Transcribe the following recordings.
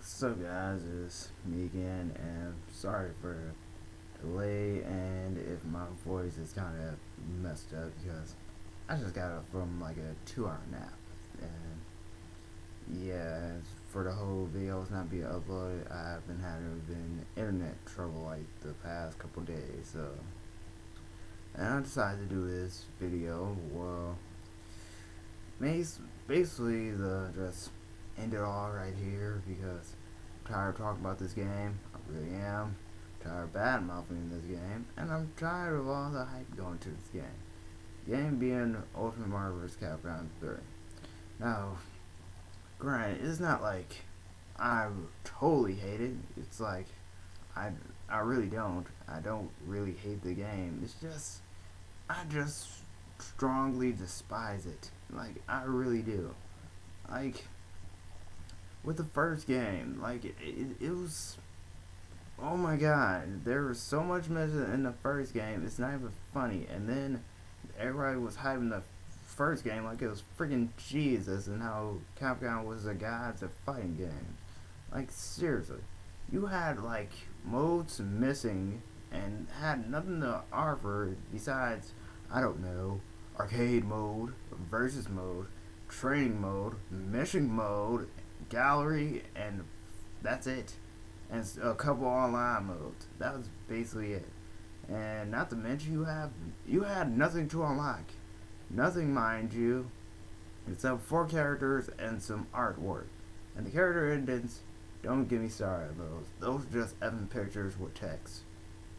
So guys, it's me again, and sorry for the delay and if my voice is kind of messed up because I just got up from like a 2 hour nap, and yeah, for the whole videos not being uploaded, I've been having internet trouble like the past couple days, so and I decided to do this video. Well, basically the just end it all right here because I'm tired of talking about this game. I really am tired of bad mouthing this game, and I'm tired of all the hype going to this game. Game being Ultimate Mario vs. Capcom 3. Now, granted, it's not like I totally hate it. It's like I I really don't. I don't really hate the game. It's just I just strongly despise it. Like I really do. Like with the first game, like it was. Oh my god, there was so much mess in the first game. It's not even funny. And then everybody was hyping the first game like it was freaking Jesus, and how Capcom was the gods of fighting games. Like seriously, you had like modes missing and had nothing to offer besides, I don't know, arcade mode, versus mode, training mode, mission mode, gallery, and that's it. And a couple online modes. That was basically it. And not to mention you had nothing to unlock. Nothing, mind you, except 4 characters and some artwork. And the character indents, don't get me started on those. Those are just effing pictures with text.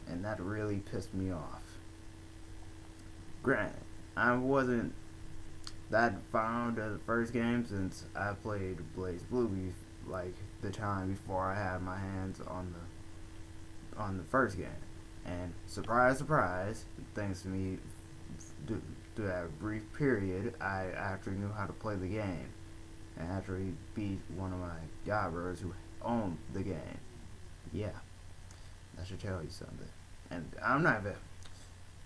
And that really pissed me off. Granted, I wasn't that fond of the first game since I played Blaze Blue like the time before I had my hands on the first game. And surprise, surprise, thanks to me through that brief period, I actually knew how to play the game and actually beat one of my godbrothers who owned the game. Yeah, that should tell you something. And I'm not even.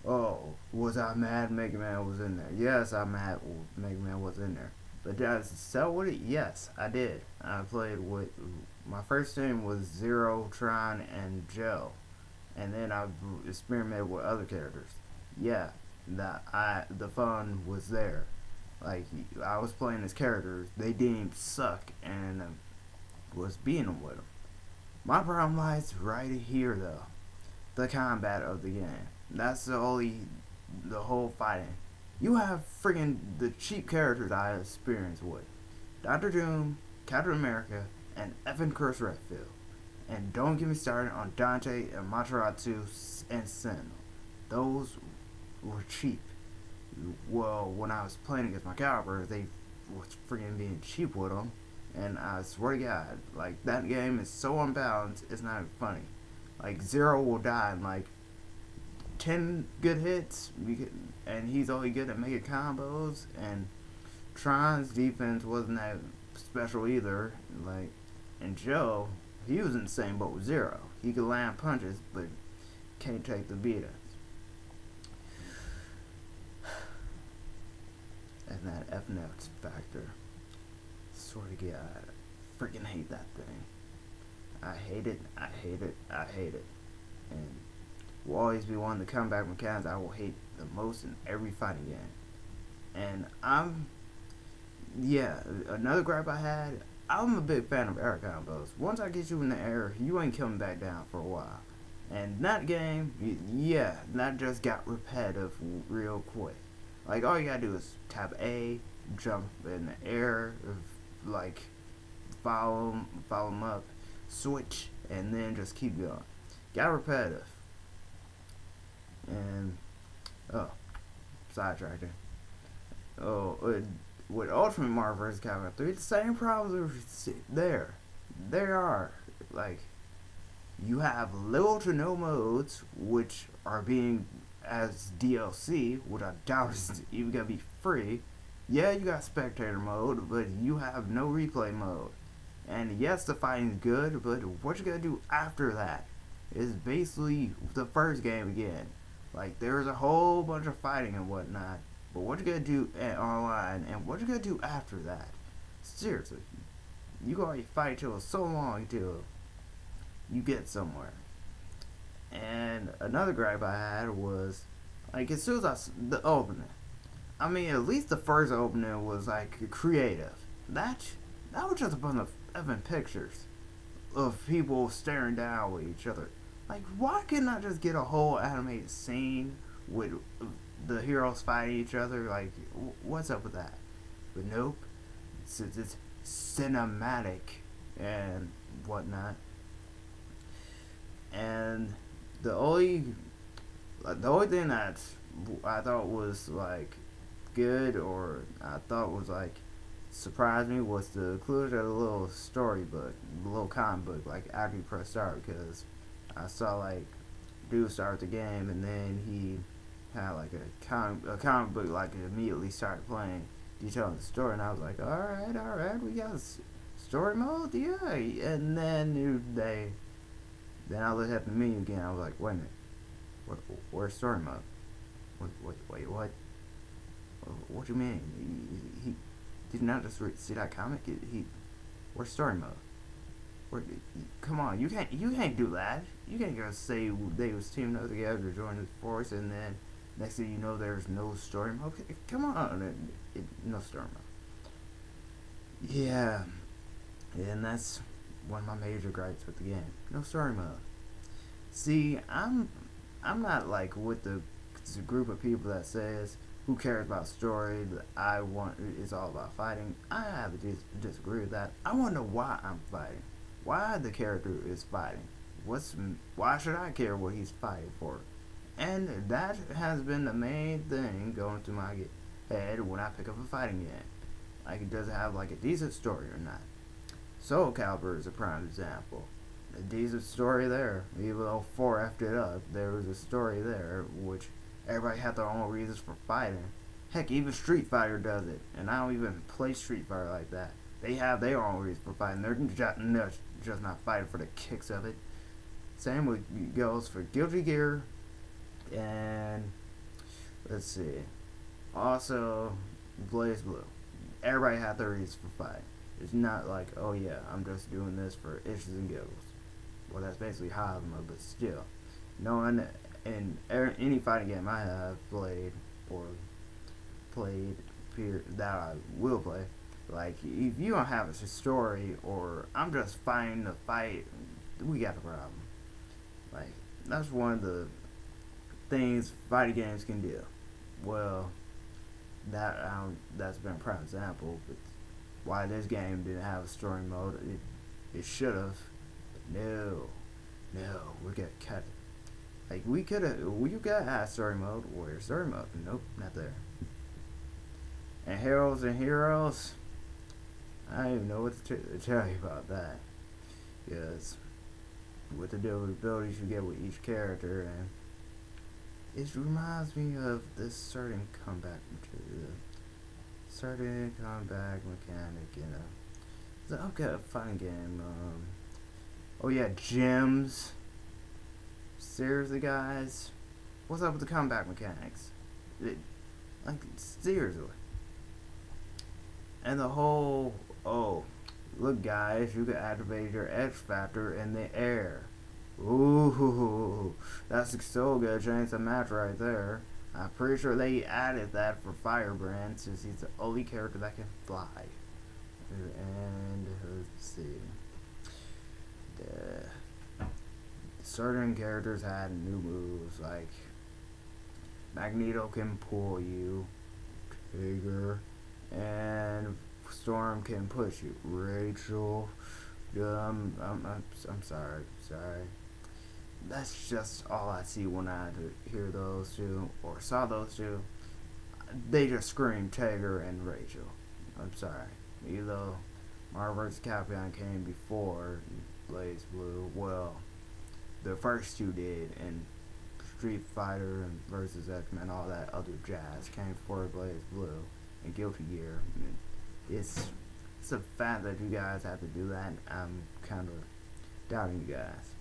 Oh, was I mad Mega Man was in there? Yes, I'm mad Mega Man was in there. But did I sell with it? Yes, I did. I played with, my first team was Zero, Tron, and Joe. And then I experimented with other characters. Yeah, the fun was there. Like, I was playing as characters they deemed suck, and was beating them with them. My problem lies right here, though. The combat of the game. That's the whole fighting. You have friggin' the cheap characters I experienced with. Dr. Doom, Captain America, and effing Chris Redfield. And don't get me started on Dante and Mataratsu and Sen. Those were cheap. Well, when I was playing against my caliber, they was friggin' being cheap with them. And I swear to God, like, that game is so unbalanced, it's not even funny. Like, Zero will die in like 10 good hits, and he's only good at making combos. And Tron's defense wasn't that special either. Like, and Joe, he was in the same boat with Zero. He could land punches, but can't take the beatings. And that F-Notes factor. Swear to God, I freaking hate that thing. I hate it, I hate it, I hate it. And will always be one of the comeback mechanics I will hate the most in every fighting game. And yeah, another gripe I had, I'm a big fan of air combos. Once I get you in the air, you ain't coming back down for a while. And that game, yeah, that just got repetitive real quick. Like, all you gotta do is tap A, jump in the air, like, follow 'em up, switch, and then just keep going. Got repetitive. And sidetracking. With Ultimate Mario vs. Capcom 3, the same problems are there. There are, like, you have little to no modes, which are being as DLC, which I doubt is even gonna be free. Yeah, you got spectator mode, but you have no replay mode. And yes, the fighting's good, but what you gotta do after that is basically the first game again. Like, there's a whole bunch of fighting and whatnot, but what you gotta do online and what you gotta do after that? Seriously, You go fight each other so long until you get somewhere. And another gripe I had was, like, as soon as the opening, I mean, at least the first opening was like creative. That that was just a bunch of effing pictures of people staring down with each other. Like, why couldn't I just get a whole animated scene with the heroes fighting each other? Like, what's up with that? But nope, it's cinematic and whatnot. And the only the only thing that I thought was like good, or I thought was like surprised me, was the inclusion of a little storybook, a little comic book, like after you press start, because I saw like dude start the game and then he had like a comic book like immediately started playing, detailing the story, and I was like, all right, we got story mode, yeah, and then I looked at the menu again. I was like, wait a minute, where's story mode? Wait, what? What do you mean? He did not just see that comic. Where's story mode? Come on, you can't do that. You can't just say they was teaming up together to join the force, and then next thing you know, there's no story mode. Come on, no story mode. Yeah, and that's one of my major gripes with the game. No story mode. See, I'm not like with the group of people that says who cares about story. I want it's all about fighting. I have to disagree with that. I want to know why I'm fighting. Why the character is fighting. Why should I care what he's fighting for? And that has been the main thing going through my head when I pick up a fighting game. Like, does it have like a decent story or not? Soul Calibur is a prime example. A decent story there. Even though 4 effed it up, there was a story there which everybody had their own reasons for fighting. Heck, even Street Fighter does it, and I don't even play Street Fighter like that. They have their own reasons for fighting. They're just not fighting for the kicks of it. Same with goes for Guilty Gear, and let's see, also Blaze Blue. Everybody had their reasons for fighting. It's not like, oh yeah, I'm just doing this for itches and giggles. Well, that's basically Hazma, but still, knowing in any fighting game I have played that I will play, like, if you don't have a story, or I'm just fighting the fight, we got a problem. Like, that's one of the things fighting games can do. Well, that's been a prime example, but why this game didn't have a story mode, it should have. No, we got cut. Like, we could have, you got a story mode. Where's story mode? Nope, not there. And Heroes, I don't even know what to tell you about that, because with the different abilities you get with each character, and it reminds me of this certain comeback mechanic, you know. It's an upcoming fighting game. Oh yeah, gems. Seriously, guys, what's up with the comeback mechanics? Like, seriously. And the whole, oh, look guys, you can activate your X Factor in the air. Ooh, that's so good. Chance a match right there. I'm pretty sure they added that for Firebrand, since he's the only character that can fly. And let's see. Certain characters had new moves, like Magneto can pull you, Tigger, and Storm can push you. Rachel, I'm sorry. That's just all I see when I hear those two or saw those two. They just scream Tigger and Rachel. I'm sorry. Even though Marvel vs. Capcom came before Blaze Blue, well, the first two did, and Street Fighter and versus X-Men, all that other jazz came before Blaze Blue and Guilty Gear. I mean, it's a fact that you guys have to do that. I'm kind of doubting you guys.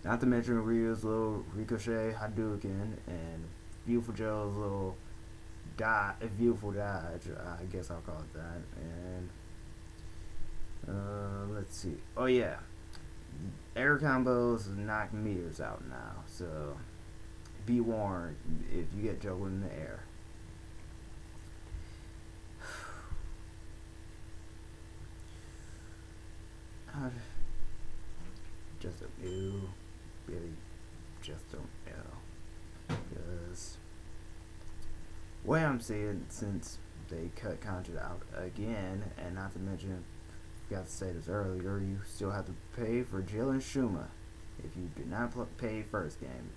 Not to mention Ryu's little Ricochet Hadouken and Beautiful Joe's little beautiful dodge, I guess I'll call it that. And Let's see. Oh yeah, air combos knock meters out now, so be warned if you get juggled in the air. Just don't know. Really, just don't know. Because way I'm saying, since they cut content out again, and not to mention, forgot to say this earlier, you still have to pay for Jill and Shuma if you did not pay first game.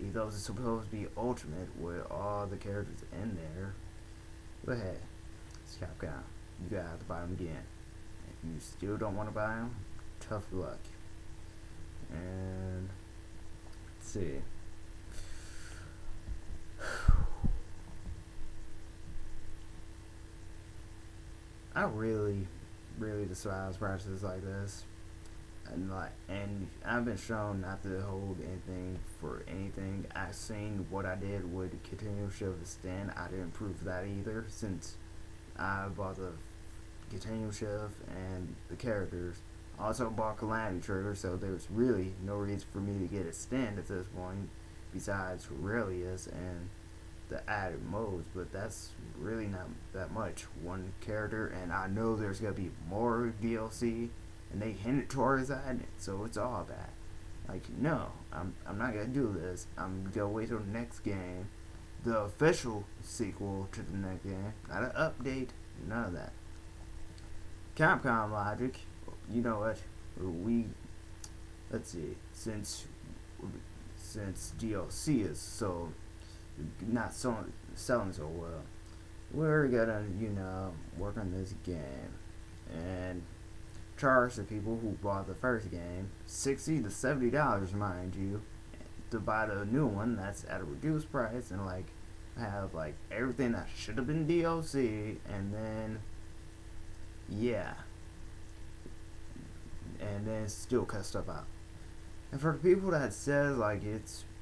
Even though it's supposed to be ultimate with all the characters in there, but hey, it's Capcom. You gotta have to buy them again. If you still don't want to buy them, tough luck. And let's see. I really despise practices like this, and I've been shown not to hold anything for anything. I've seen what I did with continual shift stand. I didn't prove that either, since I bought the continual shift and the characters. Also bought Calamity Trigger, so there's really no reason for me to get a stand at this point, besides Aurelius and the added modes, but that's really not that much. One character, and I know there's gonna be more DLC, and they hinted towards that, so it's all that. Like, no, I'm not gonna do this. I'm gonna wait till the next game, the official sequel to the next game, not an update, none of that. Capcom logic, you know what? Let's see, since DLC is so not selling so well, we're gonna, work on this game and charge the people who bought the first game $60 to $70, mind you, to buy the new one that's at a reduced price, and have everything that should have been DLC, and then and then still cut stuff out. And for the people that says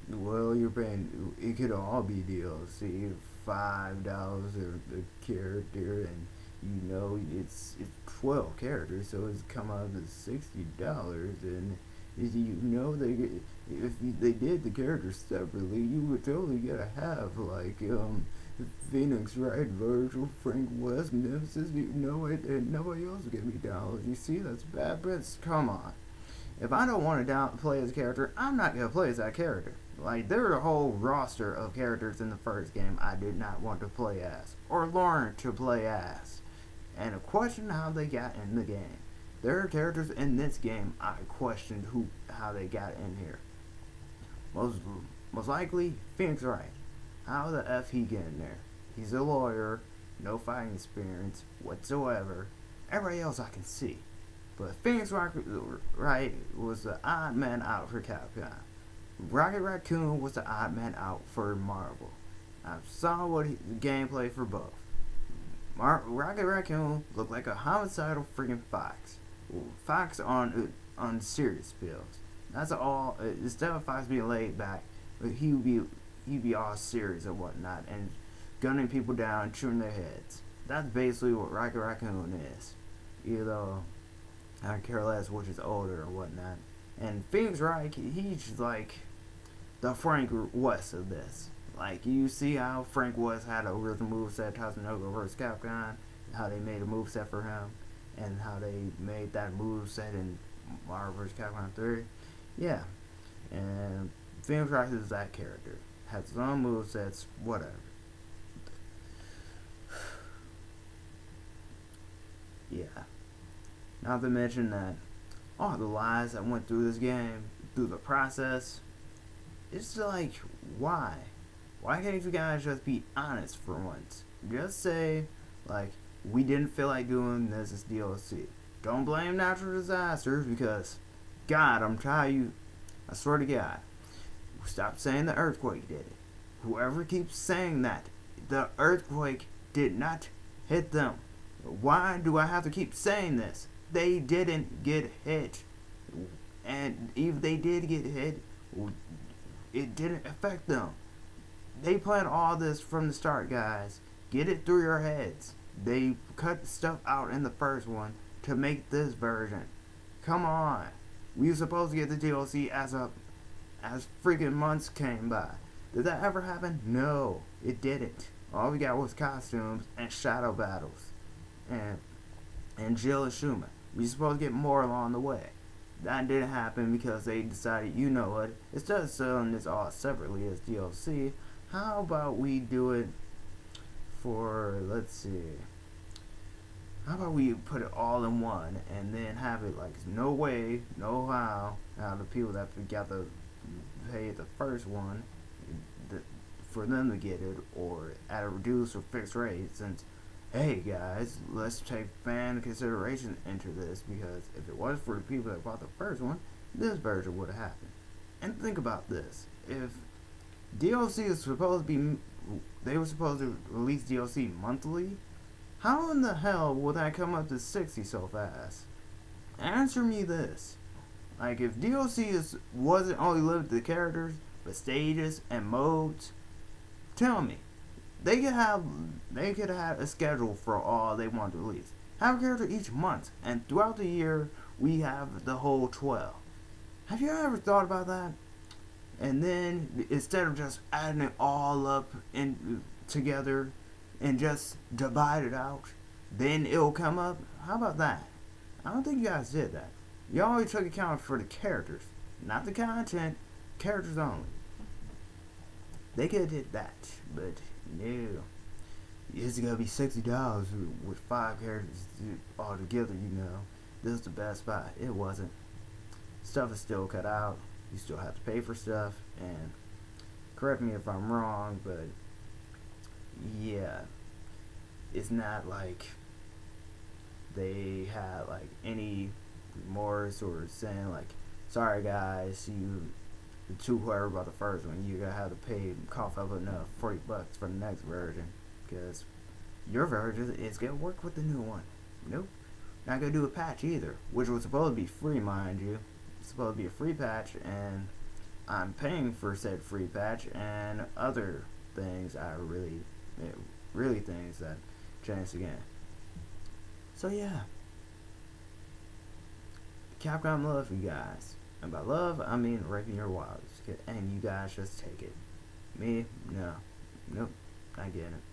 you're paying, it could all be DLC, $5 a character, and it's 12 characters, so it's come out to $60, and if they did the characters separately, you would totally gotta have Phoenix Wright, Virgil, Frank West, Nemesis, and nobody else will give me dollars. You see, that's bad, but come on. If I don't want to play as a character, I'm not gonna play as that character. There are a whole roster of characters in the first game I did not want to play as, or learn to play as, and I question how they got in the game. There are characters in this game I questioned how they got in here. Most likely, Phoenix Wright. How the F he get in there? He's a lawyer, no fighting experience whatsoever. Everybody else I can see. But Phoenix Wright was the odd man out for Capcom. Rocket Raccoon was the odd man out for Marvel. I saw the gameplay for both. Rocket Raccoon looked like a homicidal freaking fox. Fox on serious pills. That's all. Instead of Fox being laid back, he'd be all serious and whatnot, and gunning people down, shooting their heads. That's basically what Rocket Raccoon is. Either I care less which is older or whatnot. And Phoenix Wright, he's the Frank West of this. You see how Frank West had a rhythm moveset, Tatsunoko vs. Capcom, how they made a moveset for him, and how they made that moveset in Marvel vs. Capcom 3. Yeah. And Phoenix Wright is that character. Has his own movesets, whatever. Yeah. Not to mention that all the lies that went through this game, through the process, it's why? Why can't you guys just be honest for once? Just say, we didn't feel like doing this as DLC. Don't blame natural disasters, because, God, I'm telling you, I swear to God, stop saying the earthquake did it. Whoever keeps saying that, the earthquake did not hit them. Why do I have to keep saying this? They didn't get hit. And if they did get hit, it didn't affect them. They planned all this from the start, guys. Get it through your heads. They cut stuff out in the first one to make this version. Come on. We were supposed to get the DLC as freaking months came by. Did that ever happen? No, it didn't. All we got was costumes and shadow battles. And Jill and Schumann. We were supposed to get more along the way. That didn't happen because they decided, you know what, instead of selling this all separately as DLC, how about we do it for, let's see, how about we put it all in one and then have it like no way, no how, the people that got to pay the first one, for them to get it, or at a reduced or fixed rate, since, hey guys, let's take fan consideration into this, because if it was for the people that bought the first one, this version would have happened. And think about this, if DLC is supposed to be, they were supposed to release DLC monthly, how in the hell will that come up to 60 so fast? Answer me this. Like, if DLC wasn't only limited to characters, but stages and modes, tell me, they could have a schedule for all they want to release. Have a character each month, and throughout the year, we have the whole 12. Have you ever thought about that? And then, instead of just adding it all up together, and just divide it out, then it'll come up. How about that? I don't think you guys did that. You only took account for the characters, not the content, characters only. They could have did that, but no. It's gonna be $60 with 5 characters all together, you know. This is the best buy. It wasn't. Stuff is still cut out. You still have to pay for stuff, and correct me if I'm wrong, but yeah, it's not like they had like any remorse or saying like, sorry guys, to whoever bought the first one, you're gonna have to pay, cough up enough $40 for the next version, because your version is gonna work with the new one. Nope, not gonna do a patch either, which was supposed to be free, mind you. It's supposed to be a free patch, and I'm paying for said free patch and other things. Really things that changed again. So yeah, Capcom loves you guys, and by love I mean raping your wives, and you guys just take it. Me, no, nope, not getting it.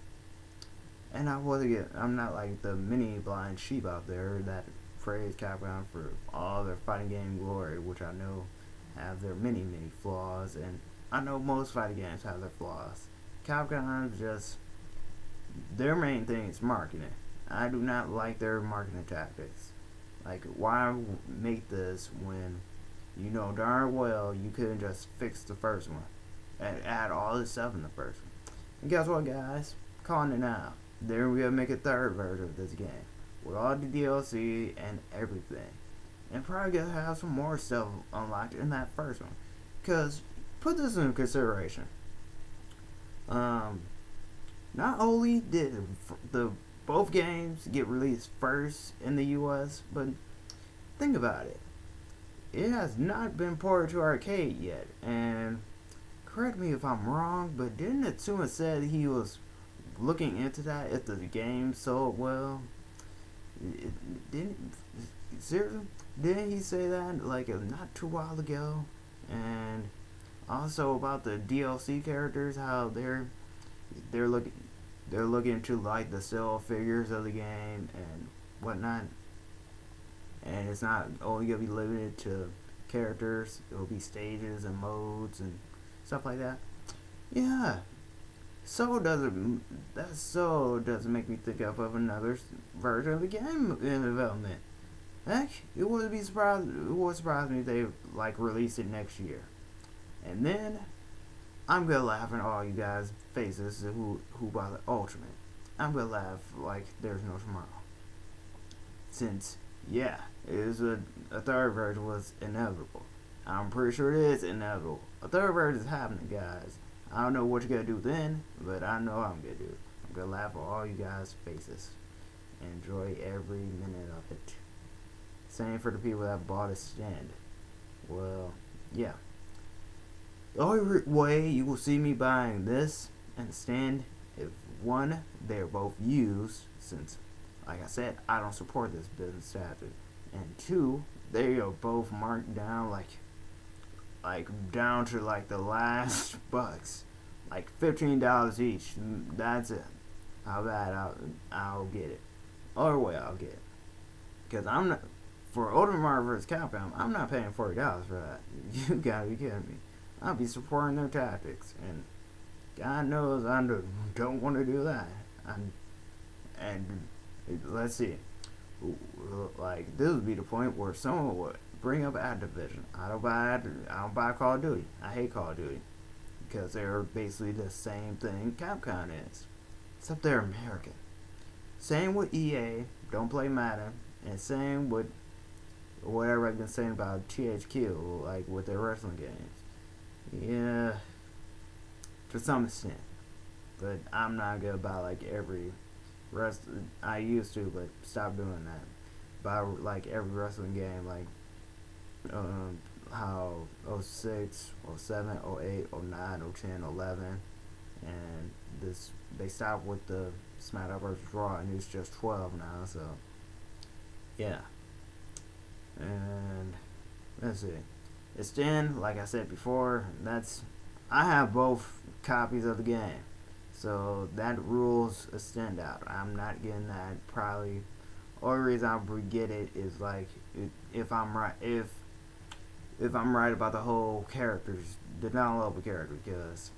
And I'm not like the many blind sheep out there that praise Capcom for all their fighting game glory, which I know have their many flaws, and I know most fighting games have their flaws. Capcom just, their main thing is marketing. I do not like their marketing tactics. Like, why make this when you know darn well you couldn't just fix the first one and add all this stuff in the first one? And guess what, guys? Calling it now. They're gonna make a third version of this game with all the DLC and everything, and probably gonna have some more stuff unlocked in that first one. Cause put this in consideration. Not only did both games get released first in the US, but think about it. It has not been ported to arcade yet, and correct me if I'm wrong, but didn't Atsuma said he was looking into that if the game sold well? Seriously? Didn't he say that like not too while ago? And also about the DLC characters, how they're looking to like the sell figures of the game and whatnot, and it's not only gonna be limited to characters. It'll be stages and modes and stuff like that. Yeah, that doesn't make me think of another version of the game in development. Heck, it would surprise me if they like release it next year, and then I'm gonna laugh in all you guys' faces who buy the Ultimate. I'm gonna laugh like there's no tomorrow. Since, yeah, a third version was inevitable. I'm pretty sure it is inevitable. A third version is happening, guys. I don't know what you're gonna do then, but I know what I'm gonna do. I'm gonna laugh at all you guys' faces. Enjoy every minute of it. Same for the people that bought a stand. Well, yeah. The only way you will see me buying this and the stand, if one, they're both used, since like I said, I don't support this business tactic. And two, they are both marked down like down to like the last bucks, like $15 each. That's it. How bad I'll get it. Other way I'll get it. Because I'm not for Ultimate Mario vs. Capcom. I'm not paying $40 for that. You gotta be kidding me. I'll be supporting their tactics, and God knows I don't want to do that. And let's see, like this would be the point where someone would bring up Activision. I don't buy Call of Duty. I hate Call of Duty because they're basically the same thing Capcom is, except they're American. Same with EA. Don't play Madden, and same with whatever I've been saying about THQ, like with their wrestling games. Yeah, to some extent, but I'm not gonna buy like every I used to, but stop doing that. Buy like every wrestling game, like how 06, 07, 08, 09, 010, 11, and this they stopped with the SmackDown vs. Raw, and it's just 12 now. So yeah, and let's see. It's 10, like I said before. I have both copies of the game, so that rules a standout. I'm not getting that. Probably only reason I would get it is like if I'm right about the whole characters, the downloadable character, because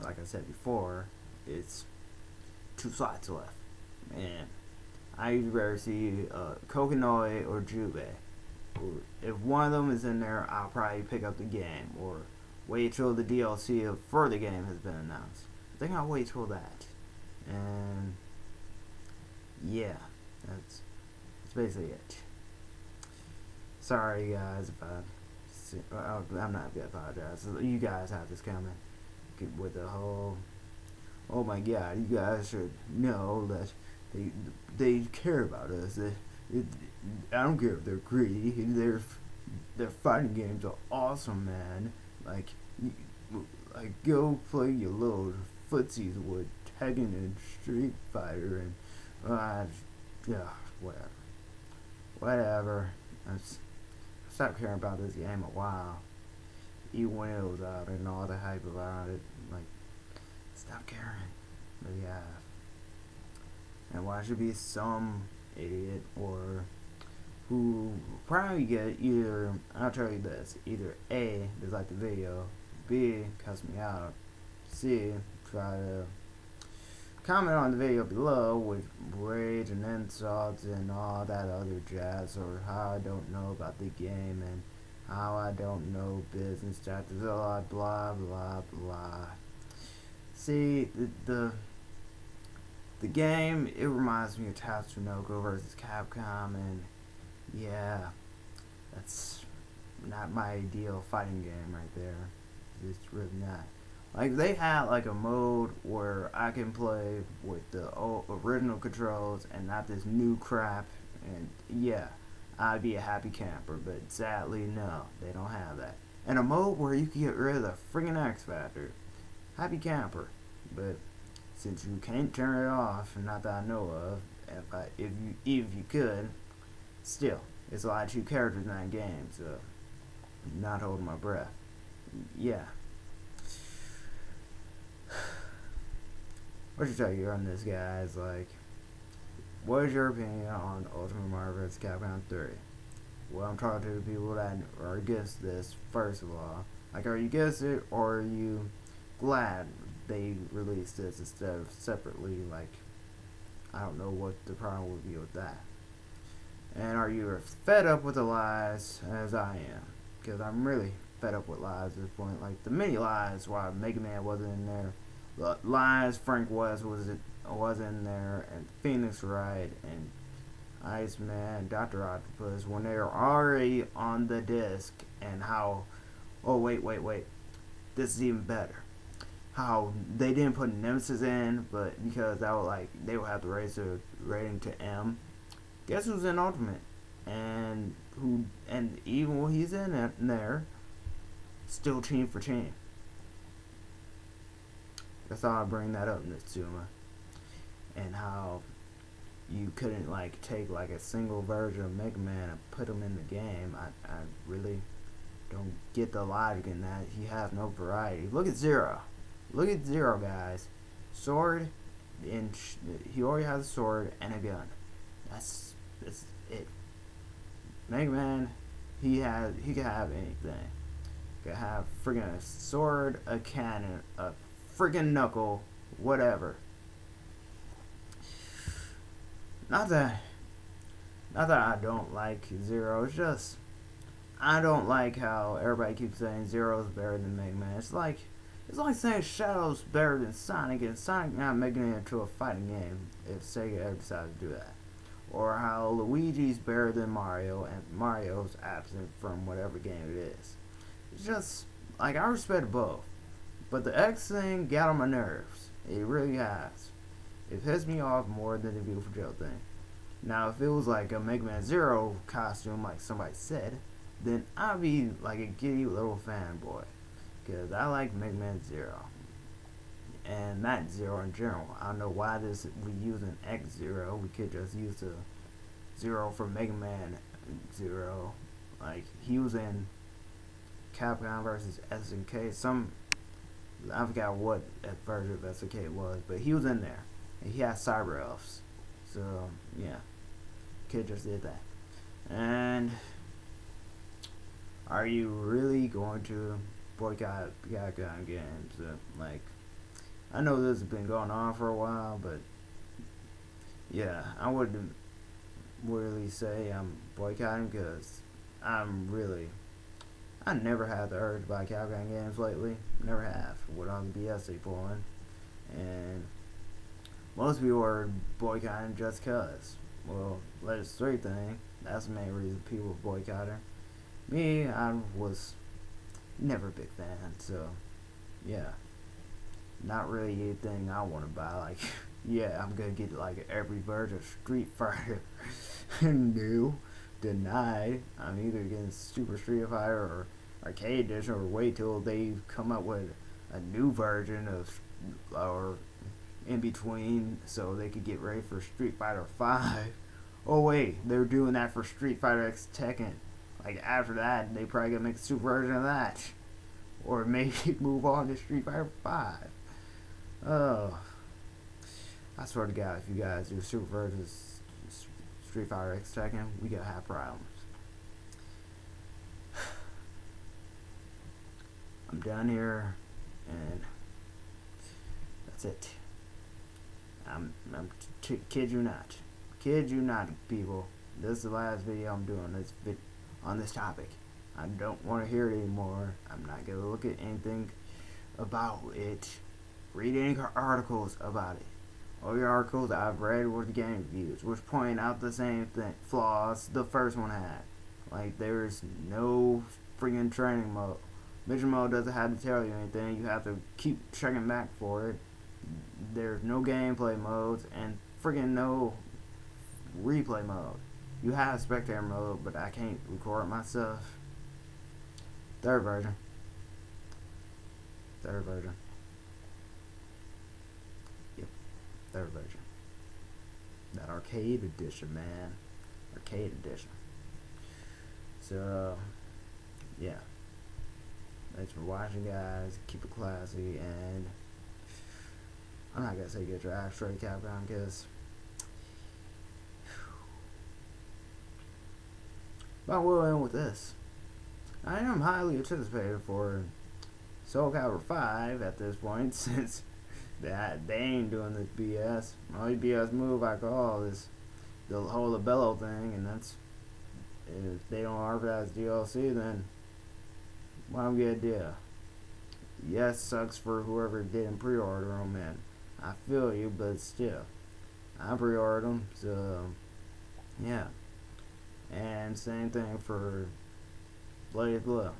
like I said before, it's 2 slots left, and I usually rather see Kokonoi or Jubei. If one of them is in there, I'll probably pick up the game, or wait till the DLC for the game has been announced. I think I'll wait till that. And yeah, that's basically it. Sorry guys if I'm not gonna apologize. You guys have this coming with the whole, oh my god, you guys should know that they care about us. I don't care if they're greedy. Their fighting games are awesome, man. Like go play your little footsies with Tekken and Street Fighter, and yeah, whatever. I stopped caring about this game a while, even when it was out and all the hype about it. Like, stop caring. But yeah, and why should be some idiot or who probably get either, I'll tell you this, either A, dislike the video, B, cuss me out, C, try to comment on the video below with rage and insults and all that other jazz, or how I don't know about the game and how I don't know business tactics, blah blah blah blah. See, the game, it reminds me of Tatsunoko versus Capcom, and yeah, that's not my ideal fighting game right there. It's really not. Like, they had like a mode where I can play with the original controls and not this new crap, and yeah, I'd be a happy camper, but sadly no, they don't have that. And a mode where you can get rid of the friggin' X Factor, happy camper. But since you can't turn it off, not that I know of, if you could, still, it's a lot of 2 characters in that game, so I'm not holding my breath. Yeah. What should I tell you on this, guys? Like, what is your opinion on Ultimate Mario vs. Capcom 3? Well, I'm talking to the people that are against this, first of all. Like, are you against it, or are you glad they released this instead of separately? Like, I don't know what the problem would be with that. And are you fed up with the lies, as I am? Because I'm really fed up with lies at this point. Like, the many lies why Mega Man wasn't in there, the lies Frank West was in there, and Phoenix Wright, and Iceman, Dr. Octopus, when they were already on the disc, and how, oh wait, this is even better. How they didn't put Nemesis in, but because that would, like, they would have to raise the rating to M. Guess who's in Ultimate? And even when he's in there, still team for team. That's all I bring that up, Natsuma. And how you couldn't like take like a single version of Mega Man and put him in the game. I really don't get the logic in that. He has no variety. Look at Zero. Look at Zero, guys. Sword, and he already has a sword and a gun. That's it. Mega Man, he could have anything. He could have friggin' a sword, a cannon, a friggin' knuckle, whatever. Not that I don't like Zero. It's just I don't like how everybody keeps saying Zero's better than Mega Man. It's like saying Shadow's better than Sonic, and Sonic not making it into a fighting game if Sega ever decided to do that. Or how Luigi's better than Mario, and Mario's absent from whatever game it is. It's just, like, I respect both. But the X thing got on my nerves. It really has. It pissed me off more than the Beautiful Joe thing. Now, if it was like a Mega Man Zero costume, like somebody said, then I'd be like a giddy little fanboy. Because I like Mega Man Zero. And not Zero in general. I don't know why we use an X Zero. We could just use the Zero for Mega Man Zero. Like, he was in Capcom versus SNK. I forgot what version of SNK it was, but he was in there. And he had cyber elves. So, yeah. Kid just did that. And are you really going to boycott Capcom games? Like, I know this has been going on for a while, but yeah, I wouldn't really say I'm boycotting, because I never had the urge to buy Capcom games lately. Never have. With all the BS they pulling. And most people are boycotting just cause. Well, Legislate thing, that's the main reason people are boycotting. Me, I was never a big fan, so yeah. Not really anything I want to buy. Like, yeah, I'm gonna get like every version of Street Fighter. No, denied. I'm either getting Super Street Fighter or Arcade Edition, or wait till they come up with a new version of, or in between, so they could get ready for Street Fighter 5. Oh wait, they're doing that for Street Fighter X Tekken. Like, after that, they probably gonna make a super version of that, or maybe move on to Street Fighter 5. Oh, I swear to God, if you guys do super versions Street Fighter X Tekken, we gonna have problems. I'm done here, and that's it. Kid you not, people. This is the last video I'm doing on this topic. I don't want to hear it anymore. I'm not gonna look at anything about it. Read any articles about it. All the articles I've read were the game reviews, which point out the same flaws the first one had. Like, there's no freaking training mode. Mission mode doesn't have to tell you anything. You have to keep checking back for it. There's no gameplay modes, and freaking no replay mode. You have spectator mode, but I can't record myself. Third version. Yep, third version. That arcade edition, man. Arcade edition. So, yeah. Thanks for watching, guys. Keep it classy, and I'm not gonna say get your ass straight, Capcom, because but we'll end with this. I am highly anticipated for Soul Calibur 5 at this point, since they ain't doing this BS. The only BS move I call is the whole Labello thing, and that's, if they don't offer that as DLC, then what I'm gonna do. Yes, sucks for whoever didn't pre-order them, and I feel you, but still, I pre-ordered them, so yeah. And same thing for Blaze Blue.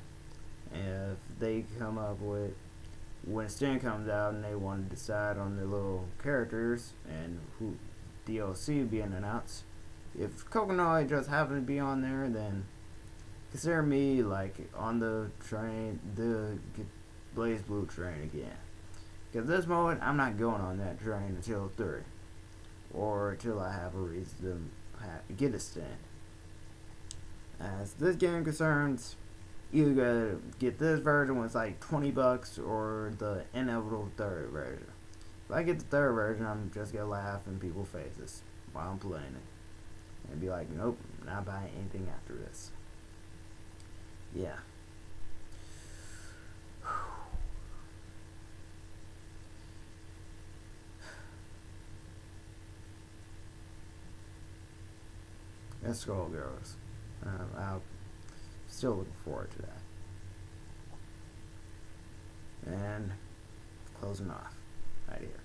If they come up with, when Sting comes out and they want to decide on their little characters and who DLC being announced, if Coconut just happen to be on there, then consider me like on the train, the Blaze Blue train again. Because this moment, I'm not going on that train until 3. or till I have a reason to get a stand. As this game concerns, you gotta get this version when it's like $20 or the inevitable third version. If I get the third version, I'm just gonna laugh in people's faces while I'm playing it. And be like, nope, not buying anything after this. Yeah. That's Skullgirls. I'm still looking forward to that. And closing off right here.